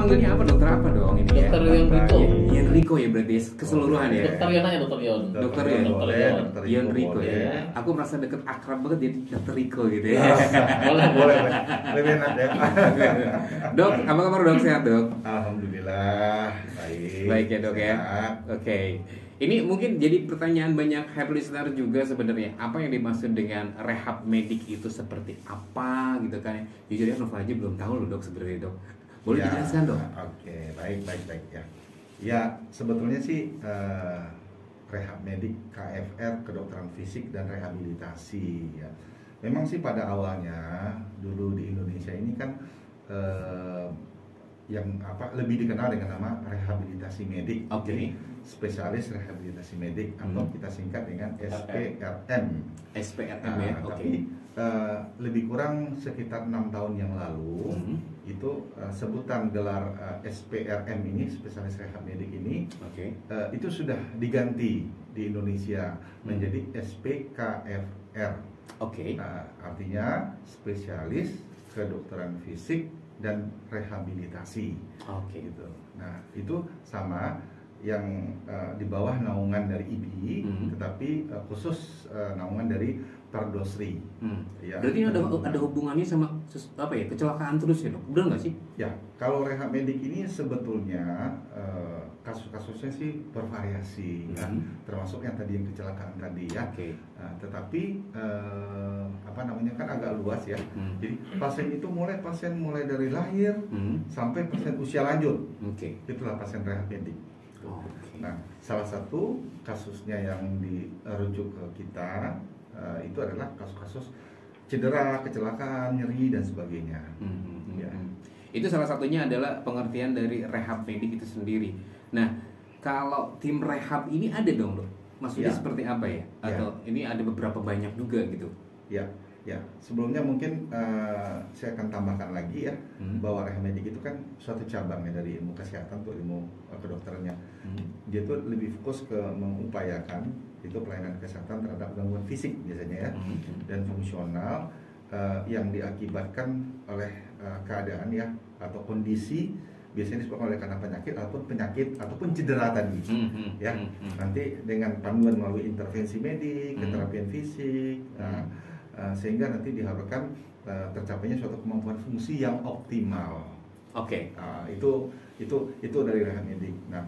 manggilnya apa? Dokter apa dong ini ya? Dokter Enrico. Ian Rico ya berarti keseluruhan ya. Dokter Yon aja, Dokter Yon. Dokter Yon. Ian Rico boleh. ya. Aku merasa deket akrab banget jadi Dokter Rico gitu ya. Boleh. Lebih enak ya. Dok, apa kabar dok? Sehat dok? Alhamdulillah baik. Baik ya dok ya. Sehat. Oke. Ini mungkin jadi pertanyaan banyak happy listener juga sebenarnya. Apa yang dimaksud dengan rehab medik itu seperti apa gitu kan? Jujur ya Nova aja belum tahu loh dok sebenarnya dok. Boleh Ya, dijelaskan dok? Oke, baik ya. Ya sebetulnya sih rehab medik KFR, kedokteran fisik dan rehabilitasi ya. Memang sih pada awalnya dulu di Indonesia ini kan yang lebih dikenal dengan nama rehabilitasi medik. Oke. Jadi, spesialis rehabilitasi medik atau kita singkat dengan SPRM. SPRM ya. Oke. Tapi lebih kurang sekitar 6 tahun yang lalu itu sebutan gelar SPRM ini, spesialis rehab medik ini, itu sudah diganti di Indonesia menjadi SPKFR. Artinya spesialis kedokteran fisik dan rehabilitasi. Gitu. Nah itu sama yang di bawah naungan dari IBI, tetapi khusus naungan dari Perdosri. Ya. Berarti ini ada hubungannya sama kecelakaan terus ya dok? Benar nggak sih? Ya, kalau rehab medik ini sebetulnya kasus-kasusnya sih bervariasi, ya. Termasuk yang tadi yang kecelakaan tadi ya. Tetapi kan agak luas ya. Jadi pasien itu mulai dari lahir sampai pasien usia lanjut. Itulah pasien rehab medik. Nah, salah satu kasusnya yang dirujuk ke kita itu adalah kasus-kasus cedera, kecelakaan, nyeri dan sebagainya. Ya. Itu salah satunya adalah pengertian dari rehab medik itu sendiri. Nah, kalau tim rehab ini ada dong dok? Maksudnya seperti apa ya? Atau ini ada beberapa banyak juga gitu? Ya. Sebelumnya mungkin saya akan tambahkan lagi ya bahwa rehab medik itu kan suatu cabang ya dari ilmu kesehatan atau ilmu kedokterannya. Dia tuh lebih fokus ke mengupayakan itu pelayanan kesehatan terhadap gangguan fisik biasanya ya dan fungsional yang diakibatkan oleh keadaan ya atau kondisi biasanya disebabkan oleh karena penyakit ataupun cedera tadi ya. Nanti dengan panduan melalui intervensi medik, keterapian fisik. Sehingga nanti diharapkan tercapainya suatu kemampuan fungsi yang optimal. Itu dari rehab medik. Nah,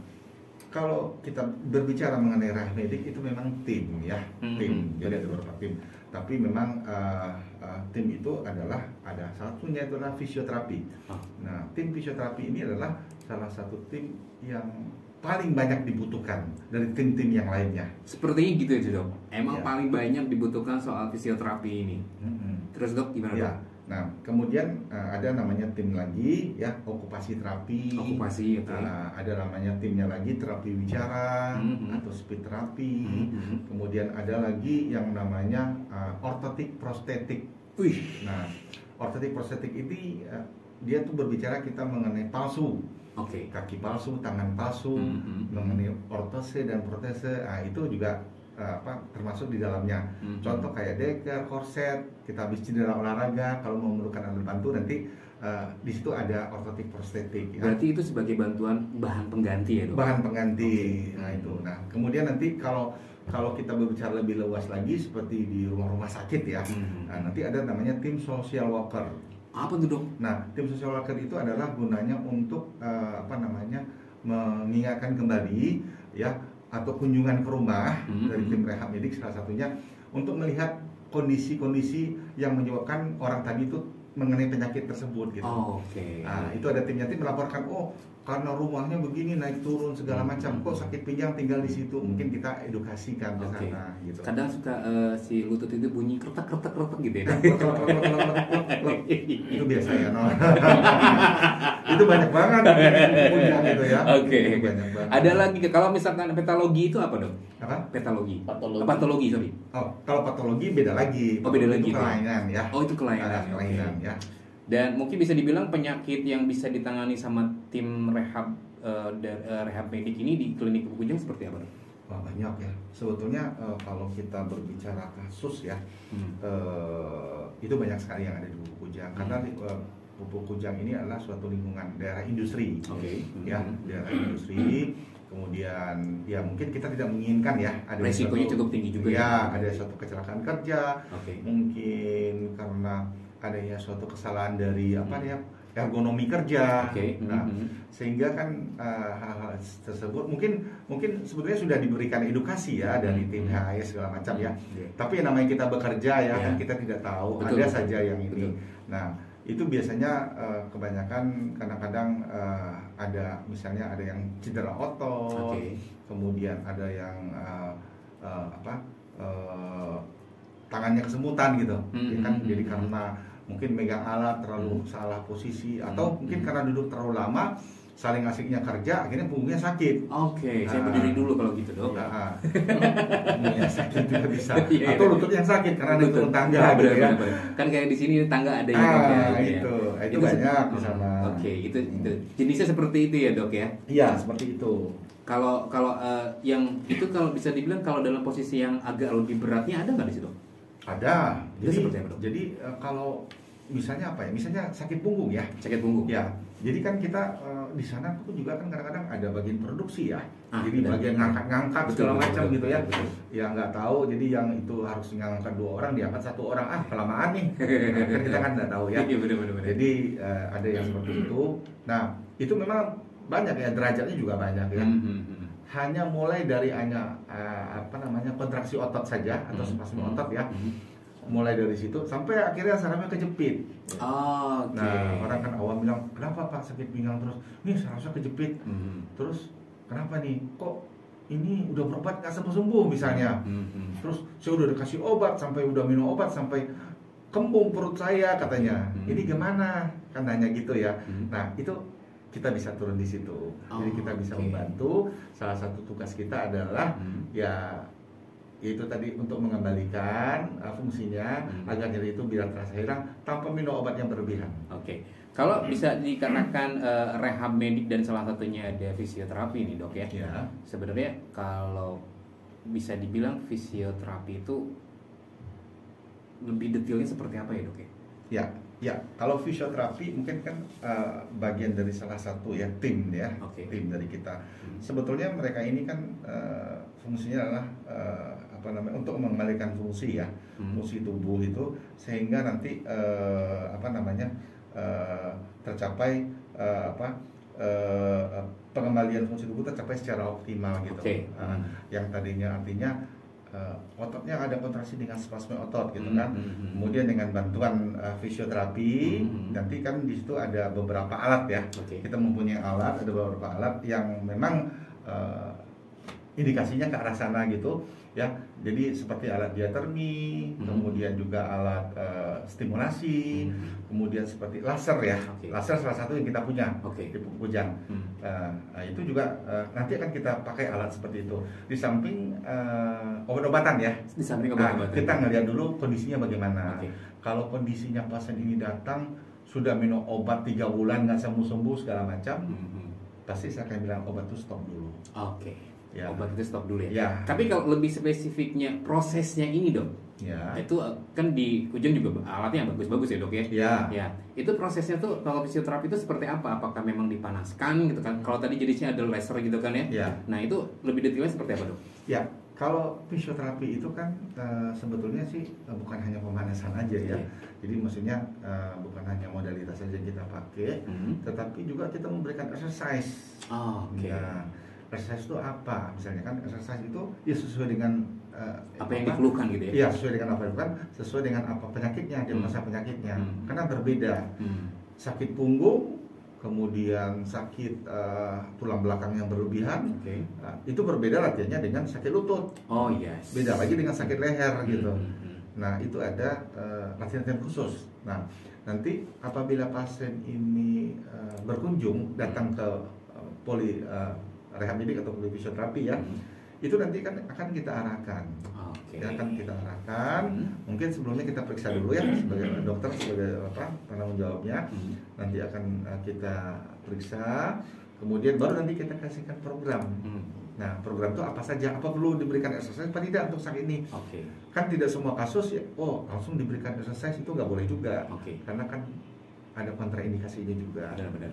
kalau kita berbicara mengenai rehab medik itu memang tim ya, tim. Jadi ada beberapa tim. Tapi memang tim itu adalah ada satunya itu adalah fisioterapi. Nah, tim fisioterapi ini adalah salah satu tim yang paling banyak dibutuhkan dari tim-tim yang lainnya. Sepertinya gitu ya dok. Emang paling banyak dibutuhkan soal fisioterapi ini. Terus dok gimana dok? Nah kemudian ada namanya tim lagi ya okupasi terapi. Ada namanya timnya lagi terapi wicara atau speech terapi. Kemudian ada lagi yang namanya ortotik prostetik. Nah ortotik prostetik ini dia tuh berbicara kita mengenai palsu. Kaki palsu, tangan palsu, mengenai ortose dan protese, itu juga termasuk di dalamnya. Contoh kayak deker, korset, kita habis cedera olahraga, kalau mau memerlukan alat bantu nanti di situ ada ortotik prostetik. Berarti itu sebagai bantuan bahan pengganti ya dok? Bahan pengganti. Nah itu. Nah kemudian nanti kalau kita berbicara lebih luas lagi seperti di rumah-rumah sakit ya, nanti ada namanya tim social worker. Apa tuh dok? Nah, tim social worker itu adalah gunanya untuk mengingatkan kembali ya atau kunjungan ke rumah dari tim rehab medik salah satunya untuk melihat kondisi-kondisi yang menyebabkan orang tadi itu mengenai penyakit tersebut gitu. Nah, itu ada timnya melaporkan karena rumahnya begini naik turun segala macam, kok sakit pinggang tinggal di situ, mungkin kita edukasikan ke sana gitu. Kadang suka si lutut itu bunyi kretek gitu ya. Itu biasa ya no. Itu banyak banget gitu ya. Ada lagi kalau misalkan patologi itu apa dong? Patologi. Sorry. Kalau patologi beda lagi. Beda lagi. Itu kelainan ya. Itu kelainan. Ya. Dan mungkin bisa dibilang penyakit yang bisa ditangani sama tim rehab medik ini di klinik Bukujang seperti apa? Banyak ya. Sebetulnya kalau kita berbicara kasus ya, itu banyak sekali yang ada di Bukujang. Karena Pupuk Kujang ini adalah suatu lingkungan daerah industri, ya, daerah industri. Kemudian ya mungkin kita tidak menginginkan ya ada resikonya cukup tinggi juga ya, ada suatu kecelakaan kerja, mungkin karena adanya suatu kesalahan dari apa ya, ergonomi kerja. Nah, sehingga kan hal-hal tersebut mungkin sebetulnya sudah diberikan edukasi ya dari tim HAS segala macam ya. Tapi yang namanya kita bekerja ya, kan kita tidak tahu, ada saja yang ini. Nah, itu biasanya kebanyakan kadang-kadang ada misalnya ada yang cedera otot, kemudian ada yang tangannya kesemutan gitu, ya kan, jadi karena mungkin megang alat terlalu salah posisi atau mungkin karena duduk terlalu lama, saling asiknya kerja, akhirnya punggungnya sakit. Saya berdiri dulu kalau gitu, Dok. Punggungnya sakit juga bisa. Atau lutut yang sakit karena ada turun tangga gitu ya. Kan kayak di sini tangga ada itu banyak di sana. Itu jenisnya seperti itu ya, Dok ya? Iya, seperti itu. Kalau yang itu kalau bisa dibilang kalau dalam posisi yang agak lebih beratnya ada nggak di situ? Ada. Jadi kalau misalnya apa ya? Misalnya sakit punggung ya. Sakit punggung. Ya. Jadi kan kita di sana tuh juga kan kadang-kadang ada bagian produksi ya. Jadi bagian ngangkat-ngangkat segala macam gitu ya. Ya nggak tahu. Jadi yang itu harus ngangkat 2 orang, diangkat 1 orang. Kelamaan nih. Kan kita kan nggak tahu ya. Jadi ada yang seperti itu. Nah, itu memang banyak ya, derajatnya juga banyak ya. Hanya mulai dari kontraksi otot saja atau spasme otot ya. Mulai dari situ sampai akhirnya sarafnya kejepit. Nah, orang kan awam bilang, kenapa Pak sakit pinggang terus? Nih sarafnya kejepit. Terus kenapa nih? Kok ini udah berobat nggak sembuh-sembuh misalnya? Terus saya udah dikasih obat, sampai udah minum obat sampai kembung perut saya katanya. Ini gimana? Kan nanya gitu ya. Nah, itu kita bisa turun di situ. Jadi kita bisa membantu. Salah satu tugas kita adalah yaitu tadi untuk mengembalikan fungsinya agar nyeri itu biar terasa hilang tanpa minum obat yang berlebihan. Kalau bisa dikarenakan rehab medik dan salah satunya ada fisioterapi nih, Dok ya. Sebenarnya kalau bisa dibilang fisioterapi itu lebih detailnya seperti apa ya, Dok ya? Ya, kalau fisioterapi mungkin kan bagian dari salah satu ya tim ya, tim dari kita. Sebetulnya mereka ini kan fungsinya adalah untuk mengembalikan fungsi ya, fungsi tubuh itu sehingga nanti tercapai pengembalian fungsi tubuh tercapai secara optimal gitu. Yang tadinya artinya ototnya ada kontraksi dengan spasme otot gitu kan. Kemudian dengan bantuan fisioterapi nanti kan di situ ada beberapa alat ya. Kita mempunyai alat, ada beberapa alat yang memang indikasinya ke arah sana gitu ya. Jadi seperti alat diatermi, kemudian juga alat stimulasi, kemudian seperti laser ya. Laser salah satu yang kita punya di Pupuk Kujang. Itu juga nanti akan kita pakai alat seperti itu. Di samping obat-obatan ya. Di samping obat-obatan. Kita ngelihat dulu kondisinya bagaimana. Kalau kondisinya pasien ini datang sudah minum obat 3 bulan nggak sembuh-sembuh segala macam, pasti saya akan bilang obat itu stop dulu. Obat itu stop dulu ya. Tapi kalau lebih spesifiknya prosesnya ini, Dok, itu kan di Kujang juga alatnya bagus-bagus ya, Dok ya. Itu prosesnya tuh kalau fisioterapi itu seperti apa? Apakah memang dipanaskan gitu kan? Kalau tadi jenisnya ada laser gitu kan ya. Nah, itu lebih detailnya seperti apa, Dok? Ya, kalau fisioterapi itu kan sebetulnya sih bukan hanya pemanasan aja ya. Jadi maksudnya bukan hanya modalitas saja kita pakai, tetapi juga kita memberikan exercise. Exercise itu apa? Misalnya kan exercise itu ya sesuai dengan apa yang dikeluhkan gitu ya? Iya, sesuai dengan apa itu kan, sesuai dengan apa penyakitnya, diagnosa penyakitnya. Karena berbeda. Sakit punggung, kemudian sakit tulang belakang yang berlebihan, itu berbeda latihannya dengan sakit lutut. Beda lagi dengan sakit leher gitu. Nah, itu ada latihan khusus. Nah, nanti apabila pasien ini berkunjung datang ke poli rehab medik atau fisioterapi ya, itu nanti kan akan kita arahkan. Mungkin sebelumnya kita periksa dulu ya sebagai dokter, sebagai penanggung jawabnya. Nanti akan kita periksa, kemudian baru nanti kita kasihkan program. Nah, program itu apa saja, apa perlu diberikan exercise apa tidak untuk sakit ini. Kan tidak semua kasus ya, langsung diberikan exercise itu nggak boleh juga. Karena kan ada kontraindikasinya juga. Benar-benar.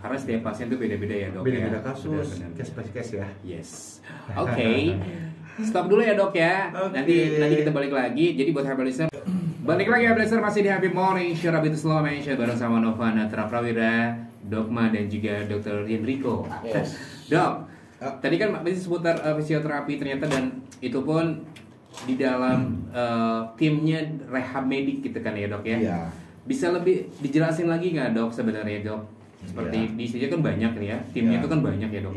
Karena setiap pasien itu beda-beda ya dok. Beda-beda kasus, case by case ya. Yes. Oke. Stop dulu ya dok ya. Okay. Nanti kita balik lagi. Jadi buat Habib listener, balik lagi Habib listener, masih di Habib Morning Show Rabbit Slow Mention bareng sama Nova Natra Prawira, Dogma dan juga Dr. Enrico. Yes. Dok, tadi kan masih seputar fisioterapi ternyata, dan itu pun di dalam timnya rehab medik gitu kan ya dok ya. Iya. Bisa lebih dijelasin lagi nggak dok sebenarnya dok? Seperti di sini kan banyak nih ya, timnya itu kan banyak ya dok.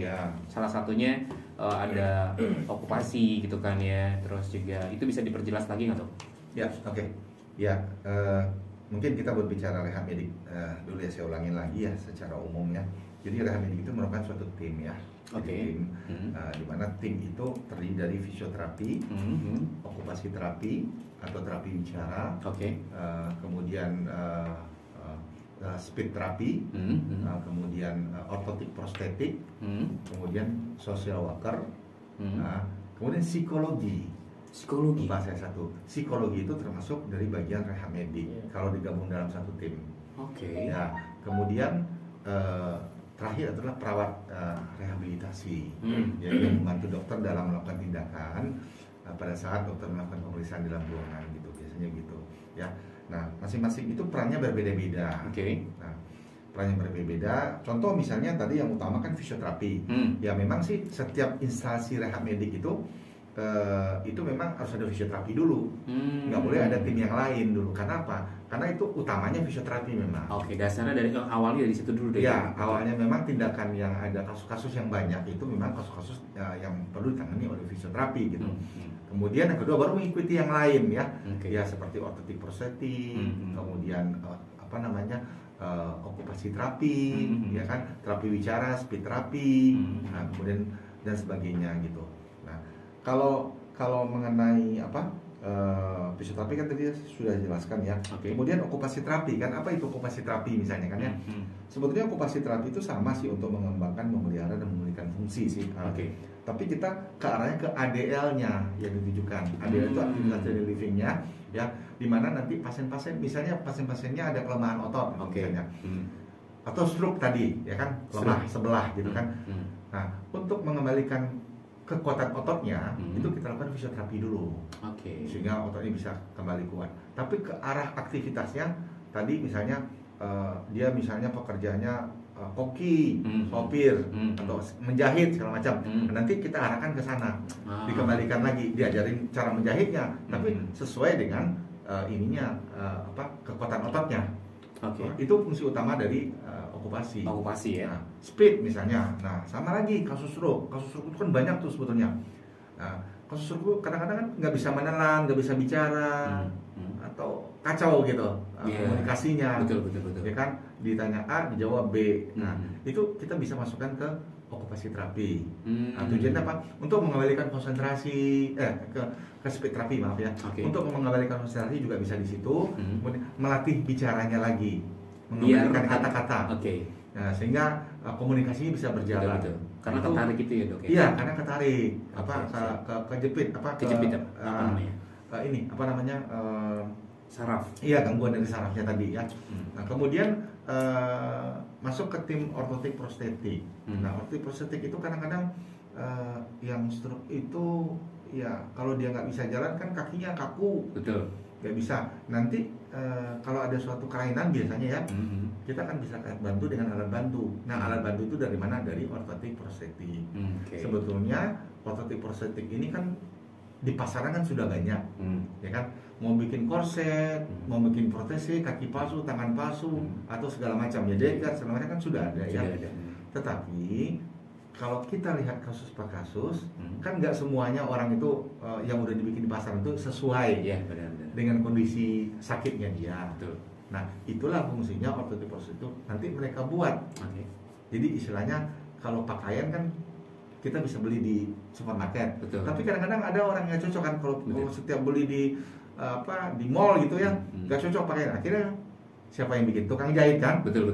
Salah satunya ada okupasi gitu kan ya, terus juga itu bisa diperjelas lagi nggak dok? Ya, oke. Ya, mungkin kita berbicara rehab medik dulu ya, saya ulangin lagi ya secara umum ya. Jadi rehab medik itu merupakan suatu tim ya. Tim, di mana tim itu terdiri dari fisioterapi, okupasi terapi atau terapi bicara, kemudian speed terapi, kemudian ortotik prostetik, kemudian social worker, kemudian psikologi. Bahasa satu, psikologi itu termasuk dari bagian rehab medik kalau digabung dalam satu tim. Ya, kemudian terakhir adalah perawat rehabilitasi, yang membantu dokter dalam melakukan tindakan pada saat dokter melakukan pemeriksaan dalam ruangan gitu, biasanya gitu ya. Nah, masing-masing itu perannya berbeda-beda. Nah, perannya berbeda. Contoh misalnya tadi yang utama kan fisioterapi. Ya memang sih setiap instansi rehab medik itu memang harus ada fisioterapi dulu, nggak boleh ada tim yang lain dulu. Karena apa? Karena itu utamanya fisioterapi memang. Dasarnya dari awalnya dari situ dulu deh. Ya, awalnya memang tindakan yang ada kasus-kasus yang banyak itu memang kasus-kasus yang perlu ditangani oleh fisioterapi gitu. Kemudian yang kedua baru mengikuti yang lain ya, ya seperti ortotik prostetik, kemudian okupasi terapi, ya kan, terapi bicara, speed terapi, nah, kemudian dan sebagainya gitu. Kalau mengenai fisioterapi kan tadi sudah dijelaskan ya. Kemudian okupasi terapi kan, apa itu okupasi terapi misalnya kan ya? Sebetulnya okupasi terapi itu sama sih untuk mengembangkan, memelihara dan memulihkan fungsi sih. Tapi kita ke arahnya ke ADL-nya yang ditujukan. ADL itu aktivitas daily living-nya ya, dimana nanti pasien-pasien misalnya pasien-pasiennya ada kelemahan otot misalnya. Atau stroke tadi ya kan, lemah sebelah gitu kan. Nah, untuk mengembalikan kekuatan ototnya itu kita lakukan fisioterapi dulu, sehingga ototnya bisa kembali kuat. Tapi ke arah aktivitasnya tadi misalnya dia misalnya pekerjaannya koki, sopir, atau menjahit segala macam. Nanti kita arahkan ke sana, dikembalikan lagi, diajarin cara menjahitnya, tapi sesuai dengan kekuatan ototnya. Itu fungsi utama dari okupasi ya. Nah, speed misalnya, nah sama lagi kasus stroke itu kan banyak tuh sebetulnya. Nah, kasus stroke kadang-kadang kan nggak bisa menelan, nggak bisa bicara, atau kacau gitu komunikasinya. Betul. Ya kan, ditanya A dijawab B. Nah, itu kita bisa masukkan ke okupasi terapi. Nah, tujuannya apa? Untuk mengembalikan konsentrasi ke speed terapi, maaf ya. Untuk mengembalikan konsentrasi juga bisa di situ. Kemudian melatih bicaranya lagi, mengembalikan kata-kata. Nah, sehingga komunikasinya bisa berjalan. Betul. Karena ketarik gitu ya dok ya? Iya, karena ketarik. Kejepit saraf. Iya, gangguan dari sarafnya tadi ya. Nah, kemudian masuk ke tim ortotik prostetik. Nah, ortotik prostetik itu kadang-kadang yang stroke itu ya kalau dia nggak bisa jalan kan kakinya kaku. Betul. Nggak bisa. Nanti kalau ada suatu kelainan biasanya ya, kita kan bisa bantu dengan alat bantu. Nah, alat bantu itu dari mana? Dari ortotik prostetik. Sebetulnya ortotik prostetik ini kan di pasaran kan sudah banyak, ya kan? Mau bikin korset, mau bikin protesis, kaki palsu, tangan palsu, atau segala macam ya, dekat segala macam kan sudah ada ya. Tetapi kalau kita lihat kasus per kasus, kan nggak semuanya orang itu yang udah dibikin di pasaran itu sesuai dengan kondisi sakitnya dia. Nah, itulah fungsinya ortotik prostetik itu nanti mereka buat. Jadi istilahnya kalau pakaian kan kita bisa beli di supermarket. Tapi kadang-kadang ada orang yang cocok kan kalau setiap beli di mall gitu ya, nggak cocok pakaian. Akhirnya siapa yang bikin? Tukang jahit kan? Betul.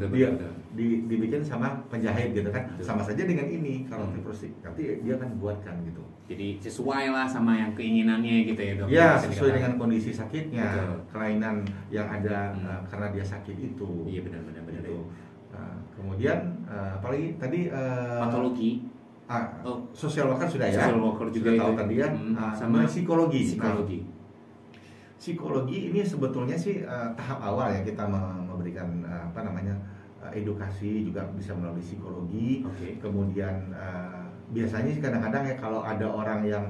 Dibikin sama penjahit gitu kan? Betul. Sama saja dengan ini kalau antiprostik. Nanti dia akan buatkan gitu. Jadi sesuai lah sama yang keinginannya gitu ya dok? Ya, sesuai dengan kondisi sakitnya, betul. kelainan yang ada karena dia sakit itu. Iya benar. Gitu. Kemudian apalagi tadi patologi. Social worker sudah ya. Social worker juga sudah tahu itu. tadi ya. Sama psikologi. Psikologi. Psikologi ini sebetulnya sih tahap awal ya kita memberikan edukasi juga bisa melalui psikologi. Okay. Kemudian biasanya sih kadang-kadang ya kalau ada orang yang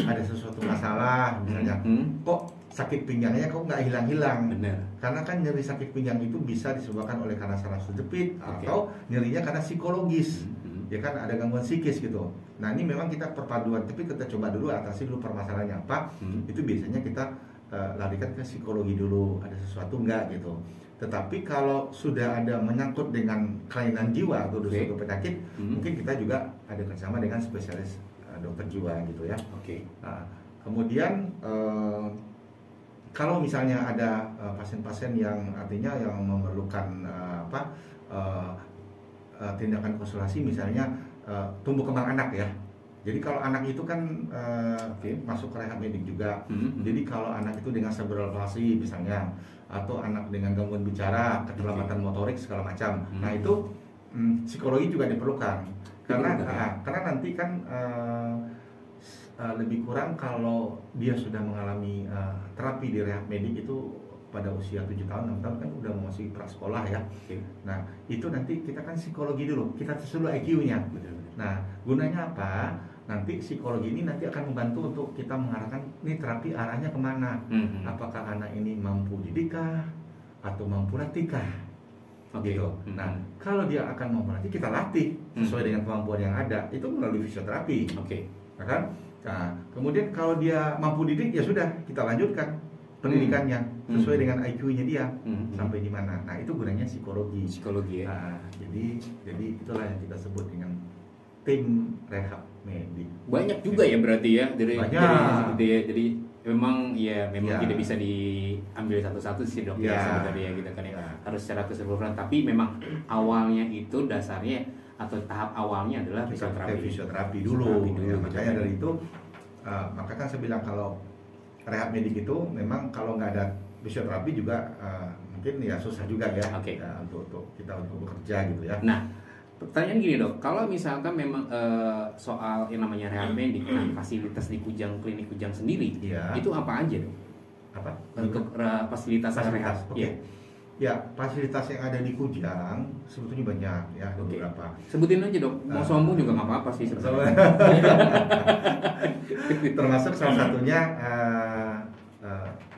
ada sesuatu masalah misalnya, kok sakit pinggangnya kok nggak hilang-hilang? Benar. Karena kan nyeri sakit pinggang itu bisa disebabkan oleh karena saraf jepit atau nyerinya karena psikologis. Ya kan ada gangguan psikis gitu. Nah ini memang kita perpaduan, tapi kita coba dulu atasi dulu permasalahannya apa. Itu biasanya kita larikan ke psikologi dulu, ada sesuatu enggak gitu. Tetapi kalau sudah ada menyangkut dengan kelainan jiwa atau suatu penyakit, mungkin kita juga ada kerjasama dengan spesialis dokter jiwa gitu ya. Kemudian kalau misalnya ada pasien-pasien yang artinya yang memerlukan tindakan konsultasi misalnya tumbuh kembang anak ya. Jadi kalau anak itu kan masuk ke rehab medik juga. Jadi kalau anak itu dengan cerebral palsy misalnya, atau anak dengan gangguan bicara, keterlambatan motorik segala macam. Nah itu psikologi juga diperlukan. Karena nanti kan lebih kurang kalau dia sudah mengalami terapi di rehab medik itu pada usia 7 tahun, 6 tahun kan udah masih prasekolah ya. Nah itu nanti kita kan psikologi dulu, kita tes dulu IQ-nya. Nah gunanya apa? Nanti psikologi ini nanti akan membantu untuk kita mengarahkan ini terapi arahnya kemana. Apakah anak ini mampu didikkah atau mampu latihkah? Gitu. Nah kalau dia akan mampu latih, kita latih sesuai dengan kemampuan yang ada. Itu melalui fisioterapi. Ya kan? Nah, kemudian kalau dia mampu didik ya sudah kita lanjutkan pendidikannya sesuai dengan IQ-nya dia sampai di mana. Nah itu gunanya psikologi ya. Nah, jadi itulah yang kita sebut dengan tim rehab medik. Banyak juga ya berarti ya jadi memang tidak bisa diambil satu-satu sih dok ya sebenarnya gitu kan ya. Harus secara keseluruhan, tapi memang awalnya itu dasarnya atau tahap awalnya adalah fisioterapi dulu. Makanya dari itu maka kan saya bilang kalau rehab medik itu memang kalau nggak ada fisioterapi juga mungkin ya susah juga ya, untuk kita untuk bekerja gitu ya. Nah pertanyaan gini dok, kalau misalkan memang soal yang namanya rehab medik, fasilitas di klinik Kujang sendiri itu apa aja dok? Apa? Untuk fasilitas rehab? Ya, fasilitas yang ada di Kujang sebetulnya banyak ya, beberapa. Sebutin aja dok, mau sombong juga nggak apa-apa sih sebenarnya. Termasuk salah satunya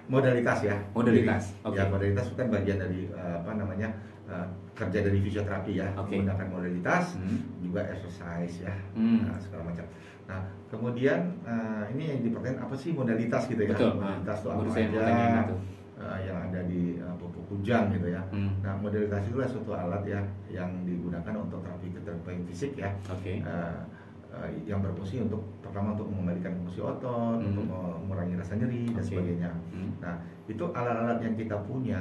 modalitas ya. Modalitas. Ya, modalitas itu kan bagian dari kerja dari fisioterapi ya, menggunakan modalitas, juga exercise ya, segala macam. Nah, kemudian ini yang dipertanyakan apa sih modalitas gitu ya? Betul. Modalitas itu apa aja? Yang ada di Pupuk Kujang gitu ya. Nah modalitas itu adalah suatu alat ya yang digunakan untuk terapi fisik ya. Yang berfungsi untuk pertama untuk mengembalikan fungsi otot, untuk mengurangi rasa nyeri dan sebagainya. Nah itu alat-alat yang kita punya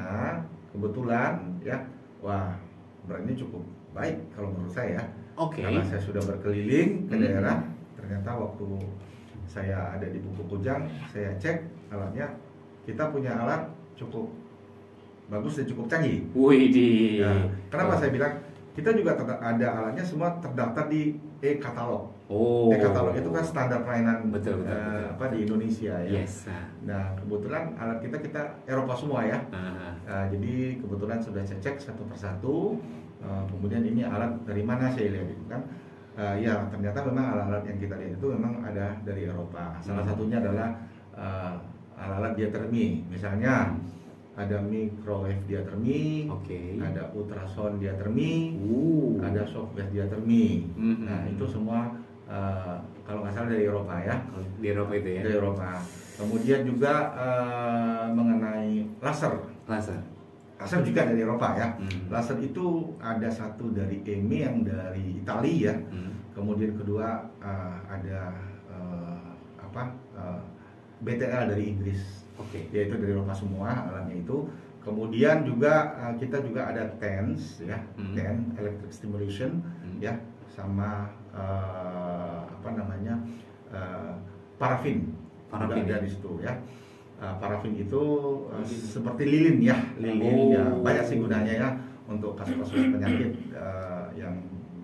kebetulan ya, wah brandnya cukup baik kalau menurut saya. Karena saya sudah berkeliling ke daerah, ternyata waktu saya ada di Pupuk Kujang, saya cek alatnya, kita punya alat cukup bagus dan cukup canggih. Kenapa saya bilang kita juga ada alatnya semua terdaftar di e-katalog. E-katalog itu kan standar pelayanan di Indonesia ya. Nah kebetulan alat kita Eropa semua ya. Jadi kebetulan sudah saya cek satu persatu. Kemudian ini alat dari mana saya lihat itu kan. Ya ternyata memang alat-alat yang kita lihat itu memang ada dari Eropa. Salah satunya adalah alat-alat diatermi, misalnya ada microwave diatermi, ada ultrasound diatermi, ada shockwave diatermi. Nah itu semua kalau nggak salah dari Eropa ya. Di Eropa itu ya. Dari Eropa. Kemudian juga mengenai laser juga dari Eropa ya. Laser itu ada satu dari EMI yang dari Italia ya. Kemudian kedua ada BTL dari Inggris, yaitu dari Eropa semua alatnya itu. Kemudian juga kita juga ada TENS ya, TEN electric stimulation ya, sama apa namanya parafin juga ada di situ ya. Parafin itu seperti lilin ya, lilin ya, banyak sih gunanya ya untuk kasus-kasus penyakit yang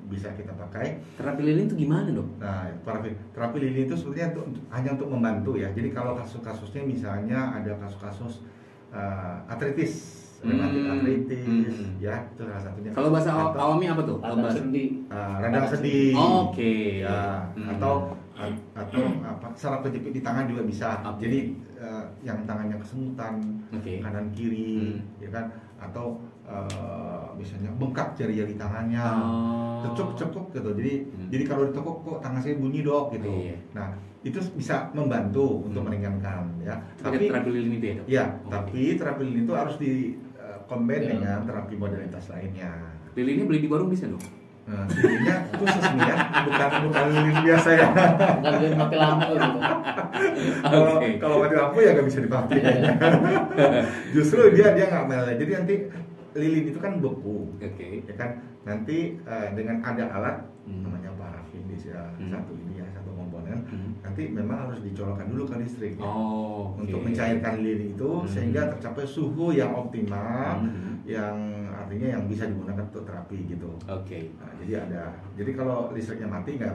bisa kita pakai. Terapi lilin itu gimana dok? Nah, terapi lilin itu sebetulnya hanya untuk membantu ya. Jadi kalau kasus-kasusnya misalnya ada kasus-kasus artritis, rematik artritis, ya itu salah satunya. Kalau bahasa awamnya apa tuh? Radang sendi. Radang sendi. Oke. Ya, atau apa saraf kejepit di tangan juga bisa. Jadi yang tangannya kesemutan, kanan kiri, ya kan? Atau misalnya bengkak jari-jari tangannya, cekuk gitu. Jadi kalau ditekuk kok tangan saya bunyi dok gitu. Nah itu bisa membantu untuk meringankan ya. Tapi terapi lilin itu ya dok? Ya, tapi terapi lilin itu harus di combine dengan terapi modalitas lainnya. Lilinnya beli di warung bisa dok? Lilinnya khusus nih ya, bukan lilin biasa ya. Bukan lilin pakai lampu gitu. Kalau mati lampu ya nggak bisa dipakai. Justru dia nggak meleleh. Jadi nanti lilin itu kan beku, ya kan. Nanti dengan ada alat namanya parafin di satu ini ya, satu komponen. Nanti memang harus dicolokkan dulu ke listrik ya, untuk mencairkan lilin itu sehingga tercapai suhu yang optimal, yang artinya yang bisa digunakan untuk terapi gitu. Nah, jadi kalau listriknya mati nggak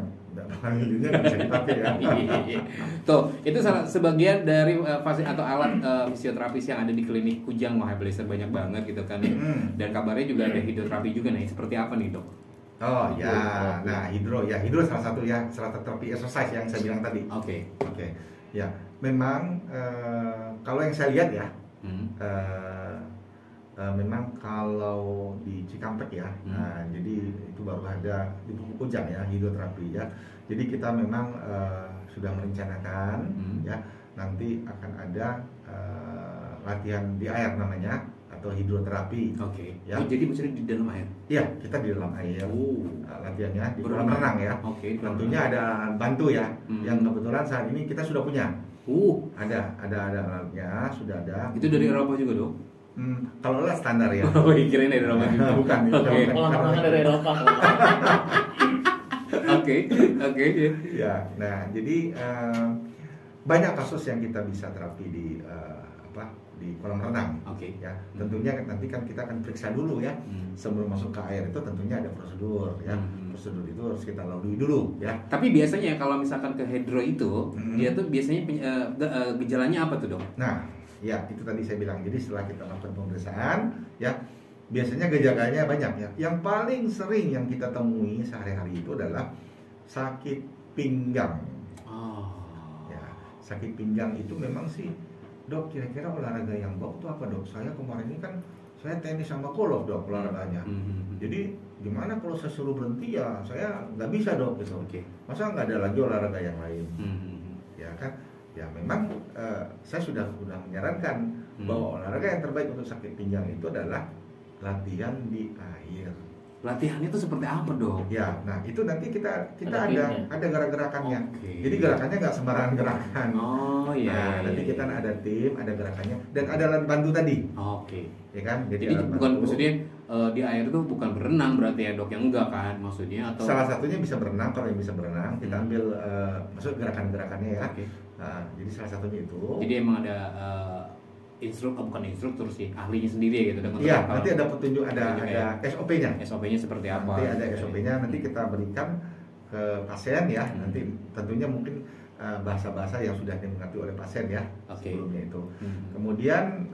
lilinnya nggak bisa dipakai ya. Tuh, itu sebagian dari fasilitas atau alat fisioterapis yang ada di klinik Kujang Mahabilister banyak banget gitu kan. Dan kabarnya juga ada hidroterapi juga nih. Seperti apa nih dok? Oh ya, nah hidro salah satu terapi exercise yang saya bilang tadi. Oke. Ya, memang kalau yang saya lihat ya, memang kalau di Cikampek ya, nah jadi itu baru ada di buku Kujang ya hidroterapi ya. Jadi kita memang sudah merencanakan ya nanti akan ada latihan di air namanya, atau hidroterapi. Ya. Jadi maksudnya di dalam air? Iya, kita di dalam air. Latihannya di kolam renang ya. Tentunya ada bantu ya. Yang kebetulan saat ini kita sudah punya. Ada alatnya, sudah ada. Itu dari Eropa juga dong? Kalau lah standar ya. Kirain dari Eropa juga. Bukan. Kolam renang dari Eropa. Oke. Ya, nah jadi banyak kasus yang kita bisa terapi di di kolam renang. Ya, tentunya nanti kan kita akan periksa dulu ya. Sebelum masuk ke air itu tentunya ada prosedur ya. Prosedur itu harus kita lalui dulu ya. Tapi biasanya kalau misalkan ke hidro itu, dia tuh biasanya gejalanya apa tuh dok? Nah, ya itu tadi saya bilang. Jadi setelah kita lakukan pemeriksaan ya, biasanya gejalanya banyak ya. Yang paling sering yang kita temui sehari-hari itu adalah sakit pinggang. Ya, sakit pinggang itu memang sih, dok, kira-kira olahraga yang bagus itu apa dok? Saya kemarin ini kan saya tenis sama golf dok olahraganya. Jadi gimana kalau saya suruh berhenti ya saya nggak bisa dok gitu. Masa nggak ada lagi olahraga yang lain? Ya kan? Ya memang saya sudah menyarankan bahwa olahraga yang terbaik untuk sakit pinggang itu adalah latihan di air. Latihannya itu seperti apa dok? Ya, nah itu nanti kita ada gerak-gerakannya. Jadi gerakannya nggak sembarangan gerakan. Nanti kita ada tim, ada gerakannya, dan ada alat bantu tadi. Ya kan? Jadi bukan maksudnya di air itu bukan berenang berarti ya dok, yang enggak kan maksudnya, atau salah satunya bisa berenang. Kalau yang bisa berenang kita ambil maksud gerakan-gerakannya ya. Nah, jadi salah satunya itu. Jadi emang ada bukan instruktur sih, ahlinya sendiri gitu. Iya, nanti ada petunjuk, ada SOP-nya. SOP-nya seperti apa? Nanti ada SOP-nya, nanti kita berikan ke pasien ya. Nanti tentunya mungkin bahasa-bahasa yang sudah dimengerti oleh pasien ya sebelumnya itu. Kemudian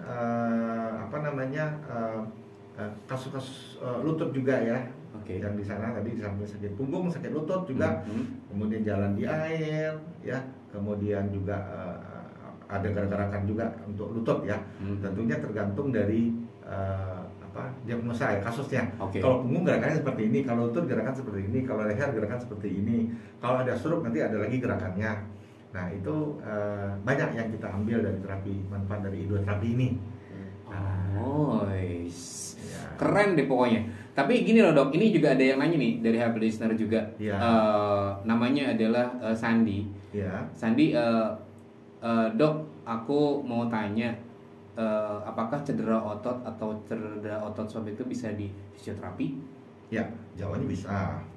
kasus-kasus lutut juga ya. Yang di sana tadi sampai sakit punggung, sakit lutut juga. Kemudian jalan di air ya. Kemudian juga ada gerakan juga untuk lutut ya. Tentunya tergantung dari diagnosa ya kasusnya. Kalau punggung gerakannya seperti ini, kalau lutut gerakan seperti ini, kalau leher gerakan seperti ini, kalau ada stroke nanti ada lagi gerakannya. Nah itu banyak yang kita ambil dari terapi, manfaat dari hidroterapi ini. Keren deh pokoknya. Tapi gini loh dok, ini juga ada yang nanya nih dari happy listener juga. Namanya adalah Sandi. Sandi, dok, aku mau tanya, apakah cedera otot atau cedera otot sobat itu bisa di fisioterapi? Ya, jawabannya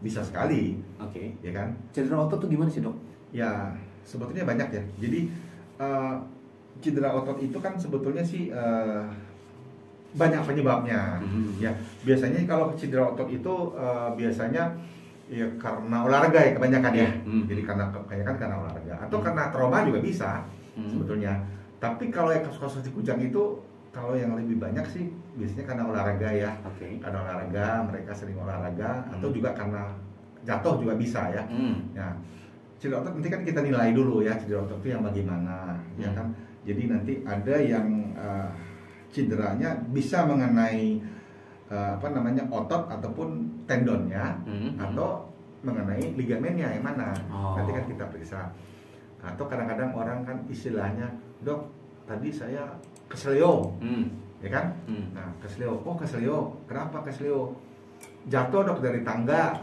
bisa sekali. Oke. Ya kan? Cedera otot tuh gimana sih, Dok? Ya, sebetulnya banyak ya. Jadi cedera otot itu kan sebetulnya sih banyak penyebabnya. Ya, biasanya kalau cedera otot itu biasanya ya karena olahraga ya kebanyakan ya. Jadi kebanyakan karena olahraga atau karena trauma juga bisa sebetulnya. Tapi kalau yang kasus-kasus di kujang itu kalau yang lebih banyak sih biasanya karena olahraga ya. Karena olahraga, mereka sering olahraga atau juga karena jatuh juga bisa ya. Ya. Cedera otot nanti kan kita nilai dulu ya, cedera otot itu yang bagaimana ya kan. Jadi nanti ada yang cederanya bisa mengenai otot ataupun tendonnya atau mengenai ligamennya yang mana. Nanti kan kita periksa. Atau kadang-kadang orang kan istilahnya, "Dok, tadi saya kesleo." Ya kan? Nah, kesleo. Oh, kesleo. Kenapa kesleo? Jatuh, Dok, dari tangga.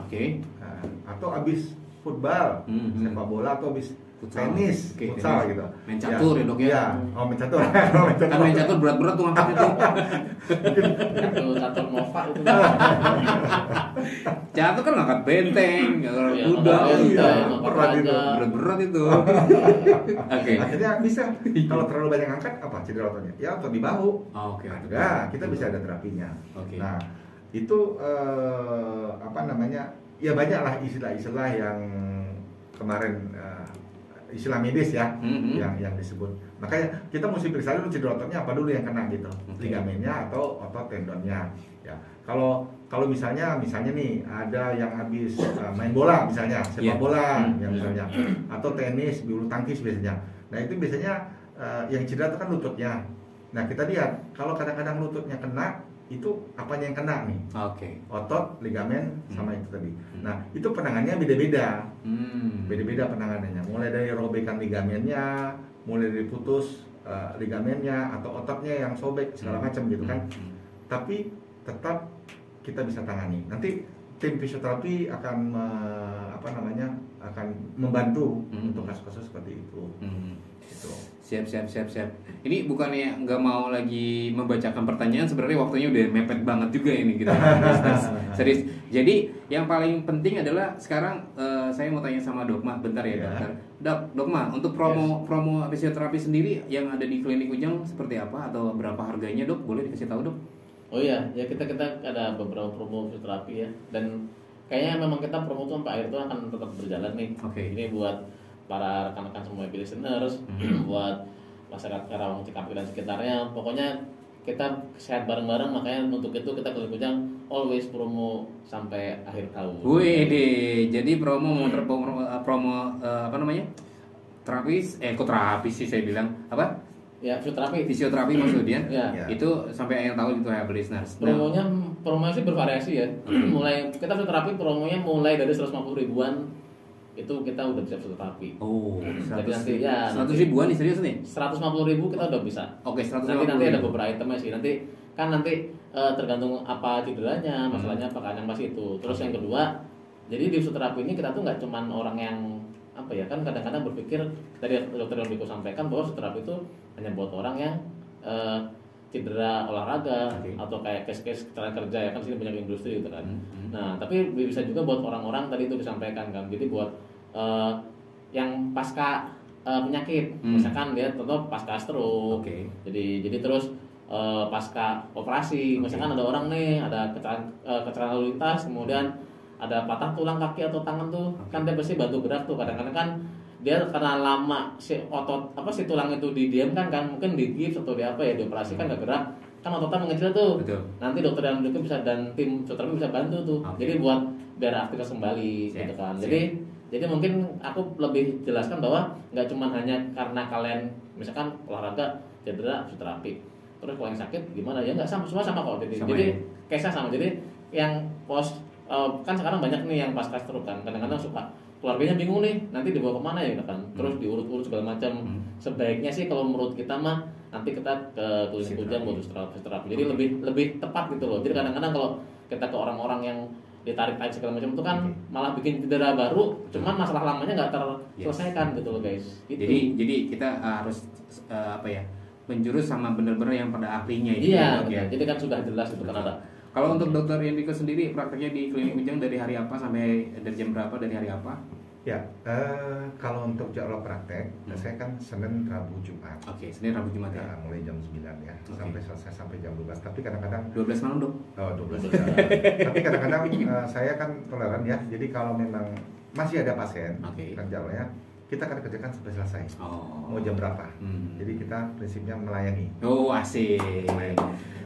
Atau habis football, sepak bola atau habis tenis, futsal gitu. Main catur ya, Dok ya? Iya, main catur. Kan main catur berat-berat tuh angkat itu. Catur Nova itu. Catur kan ngangkat benteng, kuda, berat-berat itu. Akhirnya bisa. Kalau terlalu banyak angkat apa cedera ototnya? Ya otot di bahu. Nah, kita bisa ada terapinya. Nah, itu ya banyaklah istilah-istilah yang kemarin istilah medis ya, yang disebut. Makanya kita mesti periksa dulu cedera ototnya apa dulu yang kena gitu, ligamennya atau otot tendonnya. Ya, kalau misalnya nih ada yang habis main bola misalnya, sepak bola, yang misalnya, atau tenis, bulu tangkis biasanya. Nah itu biasanya yang cedera itu kan lututnya. Nah kita lihat kalau kadang-kadang lututnya kena, itu apanya yang kena nih? Otot, ligamen, sama itu tadi. Nah itu penanganannya beda-beda, beda-beda penanganannya. Mulai dari robekan ligamennya, mulai dari putus ligamennya atau ototnya yang sobek segala macam gitu kan. Tapi tetap kita bisa tangani. Nanti tim fisioterapi akan akan membantu untuk kasus-kasus seperti itu. Gitu. Siap. Ini bukannya nggak mau lagi membacakan pertanyaan, sebenarnya waktunya udah mepet banget juga ini kita. Serius. Jadi yang paling penting adalah sekarang saya mau tanya sama Dokma bentar ya, dokter. Dokma, untuk promo fisioterapi sendiri yang ada di Klinik Ujang seperti apa atau berapa harganya, Dok? Boleh dikasih tahu, Dok? Oh iya, ya kita ada beberapa promo fisioterapi ya, dan kayaknya memang kita promo tuh sampai akhir itu akan tetap berjalan nih. Ini buat para rekan-rekan semua listeners, buat masyarakat Karawang, Cikampek dan sekitarnya. Pokoknya kita sehat bareng-bareng, makanya untuk itu kita Klinik Ujang always promo sampai akhir tahun. Wih, jadi promo terapis sih saya bilang apa? Ya, fisioterapi maksudnya. Ya. Itu sampai akhir tahun itu ya, listeners. Promonya sih bervariasi ya. Mulai kita fisioterapi promonya mulai dari 150 ribuan itu kita udah bisa fisioterapi. Jadi nanti ya 100 ribuan nih, serius nih? 150 ribu kita udah bisa. 150 Nanti ada beberapa itemnya sih. Nanti tergantung apa cederanya, masalahnya apa kan yang pasti itu. Terus yang kedua, jadi di fisioterapi ini kita tuh nggak cuman orang yang kan kadang-kadang berpikir tadi dokter Biko sampaikan bahwa fisioterapi itu hanya buat orang yang cedera olahraga atau kayak case-case kecelakaan kerja ya kan, sini banyak industri gitu kan. Nah tapi bisa juga buat orang-orang tadi itu disampaikan kan, jadi buat yang pasca penyakit, misalkan dia contoh pasca stroke, jadi terus pasca operasi, misalkan ada orang nih ada kecelakaan lalu lintas, kemudian ada patah tulang kaki atau tangan tuh, kan dia pasti bantu gerak tuh. Kadang-kadang kan dia karena lama si tulang itu didiamkan kan, mungkin di gips atau di dioperasi kan nggak gerak, kan ototnya mengecil tuh. Nanti dokter dan tim fisioterapi bisa bantu tuh. Jadi buat biar aktivitas kembali gitu kan. Jadi mungkin aku lebih jelaskan bahwa nggak cuma hanya karena kalian misalkan olahraga cedera fisioterapi, terus kalau yang sakit gimana ya, nggak semua sama kok. Jadi case-nya sama. Jadi yang kan sekarang banyak nih yang pasca stroke kan, kadang-kadang suka keluarganya bingung nih nanti dibawa kemana ya kan, terus diurut-urut segala macam. Sebaiknya sih kalau menurut kita mah nanti kita ke Klinik Ujang buat fisioterapi, jadi lebih tepat gitu loh. Jadi kadang-kadang kalau kita ke orang-orang yang ditarik-tarik segala macam itu kan malah bikin cedera baru, cuman masalah lamanya nggak terselesaikan gitu loh guys gitu. Jadi kita harus menjurus sama benar-benar yang pada ahlinya itu. Iya, ya. jadi kan sudah jelas itu kan ada. Kalau untuk Dokter Enrico sendiri prakteknya di Klinik Ujang dari hari apa sampai dari jam berapa, dari hari apa? Ya, kalau untuk jadwal praktek, saya kan Senin, Rabu, Jumat. Oke, Senin, Rabu, Jumat ya. Mulai jam 9 ya, sampai selesai sampai jam 12. Tapi kadang-kadang 12 malam, Dok. Oh, 12 malam. Tapi kadang-kadang saya kan toleran ya. Jadi kalau memang masih ada pasien dan jadwalnya, kita akan kerjakan sampai selesai. Mau jam berapa? Jadi kita prinsipnya melayani. Oh, asik.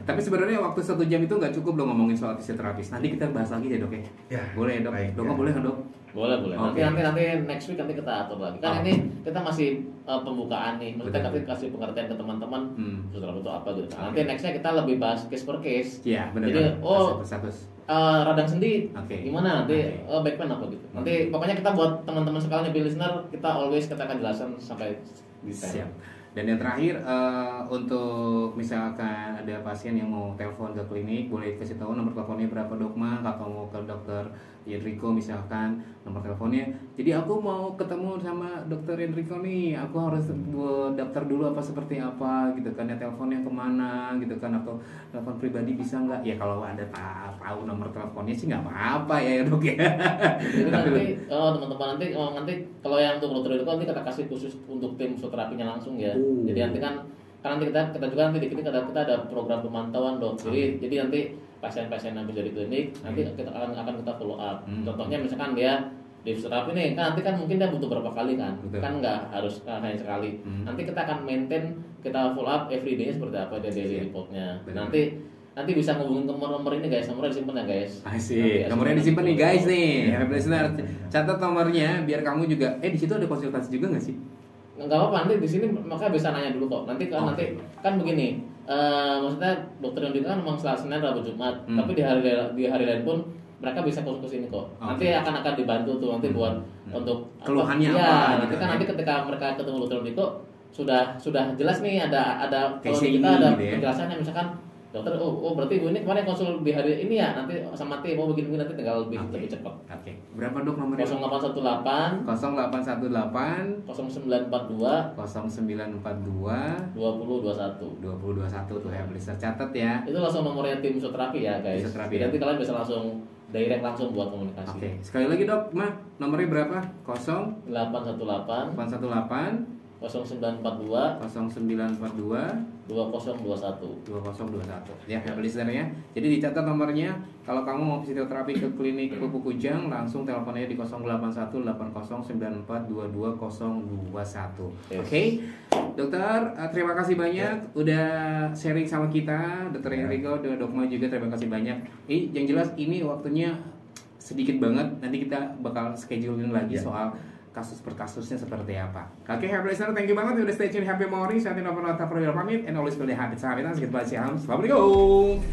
Tapi sebenarnya waktu 1 jam itu nggak cukup dong ngomongin soal fisioterapis. Nanti kita bahas lagi ya, Dok ya. Ya. Boleh, Dok. Baik, Dok, ya. boleh nggak, Dok? Boleh. Okay. Nanti next week nanti kita atur lagi. Kan ini kita masih pembukaan nih. Maksudnya nanti kasih pengertian ke teman-teman fisioterapi itu apa gitu. Nanti nextnya kita lebih bahas case per case. Iya, benar. Jadi radang sendi gimana nanti back pain apa gitu. Nanti pokoknya kita buat teman-teman sekalian lebih listener, kita always kita akan jelaskan sampai detail. Siap. Dan yang terakhir untuk misalkan ada pasien yang mau telepon ke klinik, boleh kasih tahu nomor teleponnya berapa, Dokma, atau mau ke Dokter Enrico misalkan nomor teleponnya. Jadi aku mau ketemu sama Dokter Enrico nih, aku harus daftar dulu apa seperti apa gitu kan ya, teleponnya kemana gitu kan, atau telepon pribadi bisa nggak? Ya kalau ada tahu nomor teleponnya sih nggak apa-apa ya, Dok ya. Jadi nanti teman-teman nanti kalau yang untuk Dokter Enrico nanti kita kasih khusus untuk tim fisioterapinya langsung ya. Jadi nanti kan nanti kita juga nanti di klinik kita ada program pemantauan, Dok. Jadi nanti pasien-pasien yang bisa di klinik nanti kita akan kita follow up. Contohnya misalkan dia di fisioterapi nih, kan nanti kan mungkin dia butuh berapa kali kan. Betul. Kan nggak harus hanya sekali. Nanti kita akan maintain, kita follow up every day seperti apa dia daily reportnya. Nanti bisa ngubungin ke nomor ini guys, nomornya disimpan ya guys. Asik, nomornya disimpan nih guys nih. Listener, catat nomornya biar kamu juga di situ ada konsultasi juga nggak sih? Nggak apa-apa, nanti di sini makanya bisa nanya dulu kok. Nanti kan begini, maksudnya Dokter Enrico kan memang Senin, Rabu, Jumat, tapi di hari lain pun mereka bisa ke sini kok. Nanti akan dibantu tuh nanti buat untuk keluhannya apa? Nanti kan nanti ketika mereka ketemu Dokter Enrico sudah jelas nih ada kalau kita ada penjelasannya misalkan. Dokter, berarti ibu ini kemarin konsul di hari ini ya, nanti sama tim mau begini nanti tinggal lebih cepat. Oke. Berapa, Dok, nomornya? 0818 0818 0942 0942 2021 tuh ya, bisa catat ya. Itu langsung nomornya tim fisioterapi ya guys. Fisioterapi, nanti kalian bisa langsung direct langsung buat komunikasi. Oke. Sekali lagi, Dok, nomornya berapa? 0818 818 0942 0942 2021 ya, listenernya. Jadi dicatat nomornya. Kalau kamu mau fisioterapi ke klinik Pupuk Ujang, langsung teleponnya di 0818094222021. Oke. Dokter, terima kasih banyak udah sharing sama kita. Dokter Enrico, Dokma juga terima kasih banyak. Yang jelas ini waktunya sedikit banget. Nanti kita bakal schedulein lagi soal kasus per kasusnya seperti apa. Oke, happy listener, thank you banget udah stay tune happy morning. Saya Tino Pernata Pramil pamit and always feel the habit. Assalamualaikum.